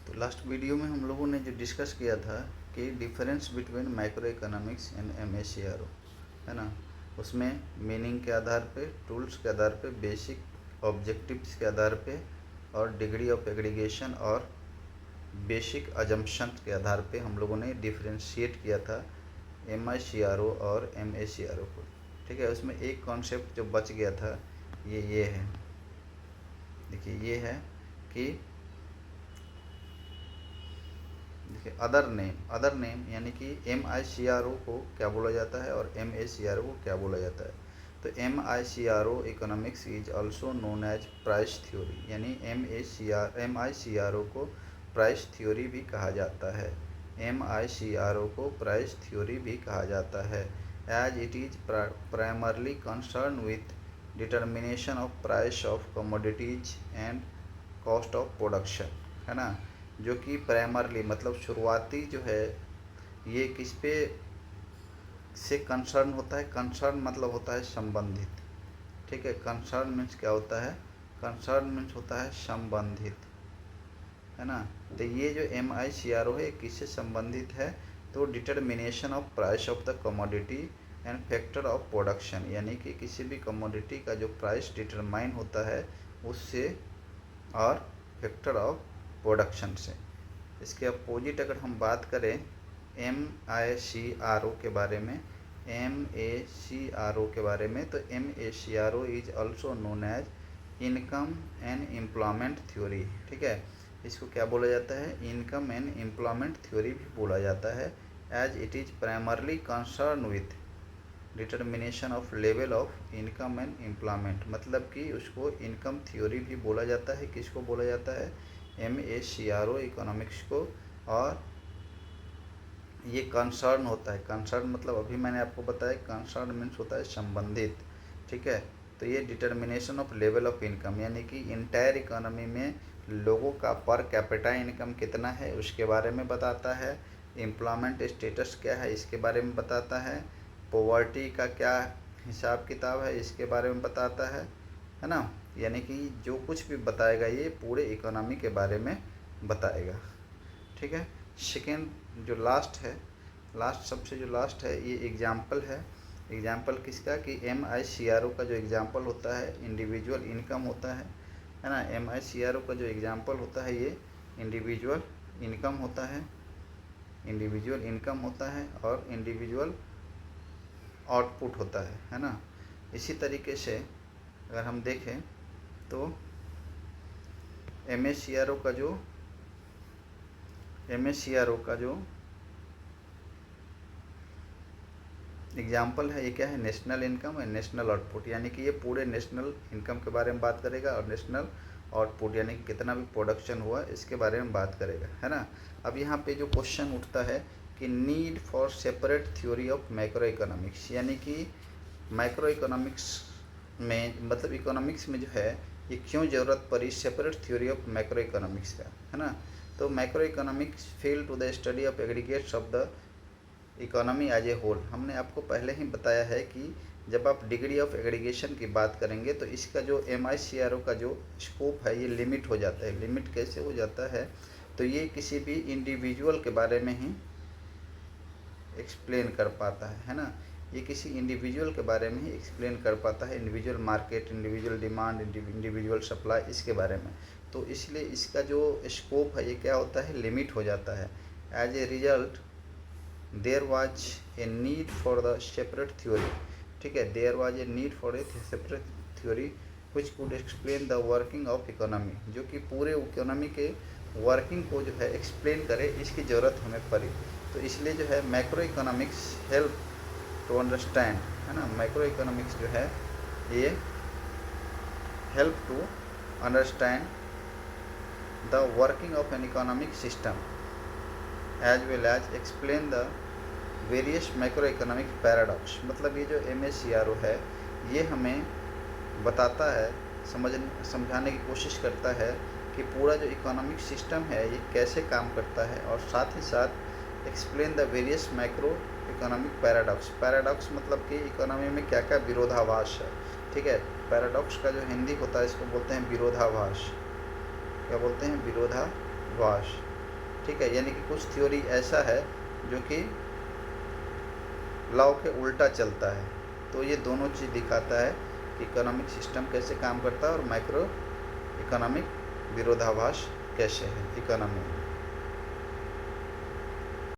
तो last video में हम लोगों ने जो डिस्कस किया था कि difference between micro economics and MACRO है ना, उसमें मीनिंग के आधार पे, टूल्स के आधार पे, बेसिक ऑब्जेक्टिव्स के आधार पे और डिग्री ऑफ एग्रीगेशन और बेसिक अजम्पशन के आधार पे हम लोगों ने डिफ्रेंशिएट किया था MICRO और MACRO को। ठीक है, उसमें एक कॉन्सेप्ट जो बच गया था ये है, देखिए ये है कि देखिए अदर नेम यानी कि MICRO को क्या बोला जाता है और MACRO को क्या बोला जाता है। तो MICRO economics is also known as price theory, यानी MICRO को प्राइस थ्योरी भी कहा जाता है। MICRO को प्राइस थ्योरी भी कहा जाता है as it is primarily concern with determination of price of commodities and cost of production, है ना। जो कि प्राइमरली मतलब शुरुआती जो है ये किस पे से कंसर्न होता है। कंसर्न मतलब होता है संबंधित। ठीक है, कंसर्न मीन्स क्या होता है, कंसर्न मीन्स होता है संबंधित, है ना। तो ये जो MICRO है किससे संबंधित है, तो determination of price of the commodity and factor of production, यानी कि किसी भी कमोडिटी का जो प्राइस डिटरमाइन होता है उससे और फैक्टर ऑफ प्रोडक्शन से। इसके अपोजिट अगर हम बात करें MICRO के बारे में, MACRO के बारे में, तो MACRO is also known as income and employment theory. ठीक है, इसको क्या बोला जाता है, इनकम एंड एम्प्लॉयमेंट थ्योरी भी बोला जाता है as it is primarily concern with determination of level of income and employment, मतलब कि उसको इनकम थ्योरी भी बोला जाता है। किसको बोला जाता है, MACRO इकोनॉमिक्स को। और ये कंसर्न होता है, कंसर्न मतलब अभी मैंने आपको बताया कंसर्न मीन्स होता है संबंधित। ठीक है, तो ये determination of level of income, यानी कि इंटायर इकोनॉमी में लोगों का पर कैपिटा इनकम कितना है उसके बारे में बताता है। एम्प्लॉयमेंट स्टेटस क्या है इसके बारे में बताता है। पॉवर्टी का क्या हिसाब किताब है इसके बारे में बताता है ना। यानी कि जो कुछ भी बताएगा ये पूरे इकोनॉमी के बारे में बताएगा। ठीक है, सेकेंड जो लास्ट है, सबसे जो लास्ट है ये एग्जाम्पल है। एग्जाम्पल किसका, कि MICRO का जो एग्जाम्पल होता है इंडिविजुअल इनकम होता है ना। MICRO का जो एग्जाम्पल होता है ये इंडिविजुअल इनकम होता है, इंडिविजुअल इनकम होता है और इंडिविजुअल आउटपुट होता है ना। इसी तरीके से अगर हम देखें तो MACRO का जो एग्जाम्पल है ये क्या है, नेशनल इनकम और नेशनल आउटपुट, यानी कि ये पूरे नेशनल इनकम के बारे में बात करेगा और नेशनल आउटपुट यानी कि कितना भी प्रोडक्शन हुआ इसके बारे में बात करेगा, है ना। अब यहाँ पे जो क्वेश्चन उठता है कि need for separate theory of macro economics, यानी कि माइक्रो इकोनॉमिक्स में मतलब इकोनॉमिक्स में जो है ये क्यों ज़रूरत पड़ी separate theory of macro economics का, है ना। तो macro economics fell to the study of aggregates of the economy as a whole. हमने आपको पहले ही बताया है कि जब आप डिग्री ऑफ एग्रीगेशन की बात करेंगे तो इसका जो MICRO का जो स्कोप है ये लिमिट हो जाता है। लिमिट कैसे हो जाता है, तो ये किसी भी इंडिविजुअल के बारे में ही एक्सप्लेन कर पाता है ना। ये किसी इंडिविजुअल के बारे में ही एक्सप्लेन कर पाता है, individual market, individual demand, individual supply, इसके बारे में। तो इसलिए इसका जो स्कोप है ये क्या होता है, लिमिट हो जाता है। As a result there was a need for the separate theory. ठीक है, there was a need for a separate theory which could explain the working of economy, जो कि पूरे इकोनॉमी के वर्किंग को जो है एक्सप्लेन करे, इसकी ज़रूरत हमें पड़ी। तो इसलिए जो है macro economics help to understand, है ना। मैक्रो इकोनॉमिक्स जो है ये help to understand the working of an economic system as well as explain the various macro economic paradox. मतलब ये जो MACRO है ये हमें बताता है, समझाने की कोशिश करता है कि पूरा जो इकोनॉमिक सिस्टम है ये कैसे काम करता है, और साथ ही साथ explain the various macro economic paradox. Paradox मतलब कि इकोनॉमी में क्या क्या विरोधाभास है। ठीक है, पैराडॉक्स का जो हिंदी होता है इसको बोलते हैं विरोधाभास। क्या बोलते हैं, विरोधाभास। ठीक है, यानी कि कुछ थ्योरी ऐसा है जो कि लॉ के उल्टा चलता है। तो ये दोनों चीज़ दिखाता है कि इकोनॉमिक सिस्टम कैसे काम करता है और माइक्रो इकोनॉमिक विरोधाभास कैसे है इकोनॉमी में।